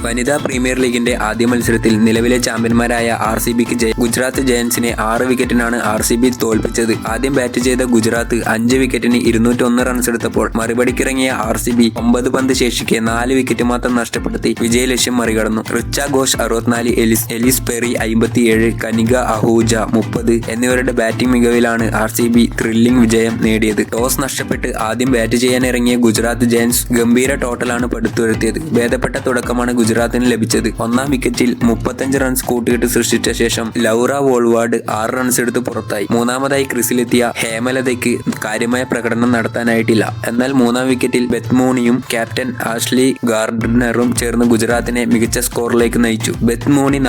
വനിതാ പ്രീമിയർ ലീഗിന്റെ ആദ്യ മത്സരത്തിൽ നിലവിലെ ചാമ്പ്യന്മാരായ RCBക്ക് ഗുജറാത്ത് ജയന്റ്സിനെ 6 വിക്കറ്റിനാണ് RCB തോൽപ്പിച്ചത്. ആദ്യം ബാറ്റ് ചെയ്ത ഗുജറാത്ത് 5 വിക്കറ്റിന് 201 റൺസ് എടുത്തപ്പോൾ മറുപടിക്കിറങ്ങിയ RCB 9 പന്ത് ശേഷിക്കെ 4 വിക്കറ്റ് മാത്രം നഷ്ടപ്പെടുത്തി വിജയലക്ഷ്യം മറികടന്നു. റിച്ച ഘോഷ് 64, എലിസ് പെറി 57, കനിക അഹൂജ 30 എന്നിവരുടെ ബാറ്റിംഗ് മികവിലാണ് RCB ത്രില്ലിംഗ് വിജയം നേടിയത്. ടോസ് നഷ്ടപ്പെട്ട് ആദ്യം ബാറ്റ് ചെയ്യാനിറങ്ങിയ ഗുജറാത്ത് ജയന്റ്സ് ഗംഭീര ടോട്ടലാണ് പടുത്തുയർത്തിയത്. ഭേദപ്പെട്ട തുടക്കമാണ് ഗുജറാത്തിന് ലഭിച്ചത്. ഒന്നാം വിക്കറ്റിൽ 35 റൺസ് കൂട്ടുകെട്ട് സൃഷ്ടിച്ച ശേഷം ലൗറ വോൾവാർഡ് 6 റൺസ് എടുത്ത് പുറത്തായി. മൂന്നാമതായി ക്രീസിലെത്തിയ ഹേമലതയ്ക്ക് കാര്യമായ പ്രകടനം നടത്താനായിട്ടില്ല. എന്നാൽ മൂന്നാം വിക്കറ്റിൽ ബെത്ത് മൂണിയും ക്യാപ്റ്റൻ ആഷ്ലി ഗാർഡനറും ചേർന്ന് ഗുജറാത്തിനെ മികച്ച സ്കോറിലേക്ക് നയിച്ചു. ബെത്ത് മൂണി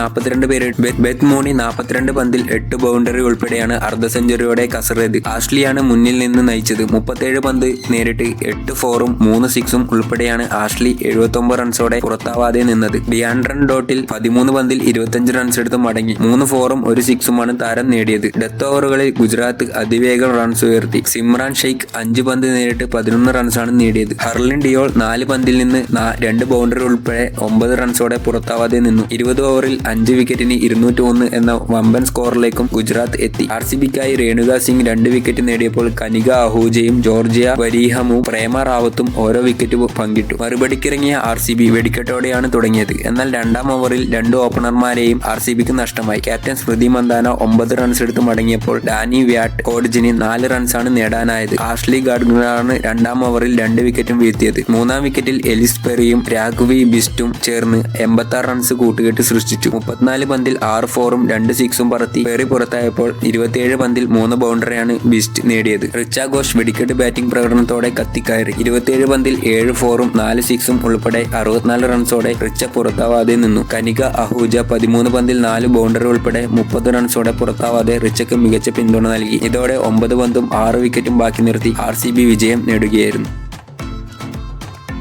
42 പന്തിൽ 8 ബൗണ്ടറി ഉൾപ്പെടെയാണ് അർദ്ധ സെഞ്ചുറിയോടെ കസറിയത്. ആഷ്ലിയാണ് മുന്നിൽ നിന്ന് നയിച്ചത്. 37 പന്ത് നേരിട്ട് 8 4ഉം 3 6ഉം ഉൾപ്പെടെയാണ് ആഷ്ലി 79 റൺസോടെ പുറത്താവാതെ നിന്നത്. ഡിയാൻഡ്രൻ ഡോട്ടിൽ 13 പന്തിൽ 25 റൺസ് എടുത്ത് മടങ്ങി. 3 4ഉം 1 6ഉമാണ് താരം നേടിയത്. ഡെത്ത് ഓവറുകളിൽ ഗുജറാത്ത് അതിവേഗം റൺസ് ഉയർത്തി. സിമ്രാൻ ഷെയ്ഖ് 5 പന്ത് നേരിട്ട് 11 റൺസാണ് നേടിയത്. ഹർലിൻ ഡിയോൾ 4 പന്തിൽ നിന്ന് 2 ബൗണ്ടറി ഉൾപ്പെടെ 9 റൺസോടെ പുറത്താവാതെ നിന്നു. 20 ഓവറിൽ 5 വിക്കറ്റിന് 201 എന്ന വമ്പൻ സ്കോറിലേക്കും ഗുജറാത്ത് എത്തി. RCBക്കായി രേണുക സിംഗ് 2 വിക്കറ്റ് നേടിയപ്പോൾ കനിക അഹൂജയും ജോർജിയ വരീഹമും പ്രേമ റാവത്തും ഓരോ വിക്കറ്റ് പങ്കിട്ടു. മറുപടിക്കിറങ്ങിയ RCB വെടിക്കെട്ടോടെയാണ് തുടങ്ങിയത്. എന്നാൽ 2ാം ഓവറിൽ 2 ഓപ്പണർമാരെയും RCBക്ക് നഷ്ടമായി. ക്യാപ്റ്റൻ സ്മൃതി മന്ദാന 9 റൺസ് എടുത്ത് മടങ്ങിയപ്പോൾ ഡാനി വ്യാട്ട് കോഡ്ജിന് 4 റൺസാണ് നേടാനായത്. ആഷ്ലി ഗാർഡനറാണ് 2ാം ഓവറിൽ 2 വിക്കറ്റും വീഴ്ത്തിയത്. 3ാം വിക്കറ്റിൽ എലിസ് പെറിയും രാഘവി ബിസ്റ്റും ചേർന്ന് 86 റൺസ് കൂട്ടുകെട്ട് സൃഷ്ടിച്ചു. 34 പന്തിൽ 6 4ഉം 2 6ഉം പറത്തി പെറി പുറത്തായപ്പോൾ 27 പന്തിൽ 3 ബൗണ്ടറിയാണ് ബിസ്റ്റ് നേടിയത്. റിച്ച ഘോഷ് വെടിക്കെട്ട് ബാറ്റിംഗ് പ്രകടനത്തോടെ കത്തിക്കയറി. 27 പന്തിൽ 7 4ഉം 4 6ഉം ഉൾപ്പെടെ 64 റൺസോടെ റിച്ച പുറത്താവാതെ നിന്നു. കനിക അഹൂജ 13 പന്തിൽ 4 ബൗണ്ടറി ഉൾപ്പെടെ 30 റൺസോടെ പുറത്താവാതെ റിച്ചയ്ക്ക് മികച്ച പിന്തുണ നൽകി. ഇതോടെ 9 പന്തും 6 വിക്കറ്റും ബാക്കി നിർത്തി RCB വിജയം നേടുകയായിരുന്നു.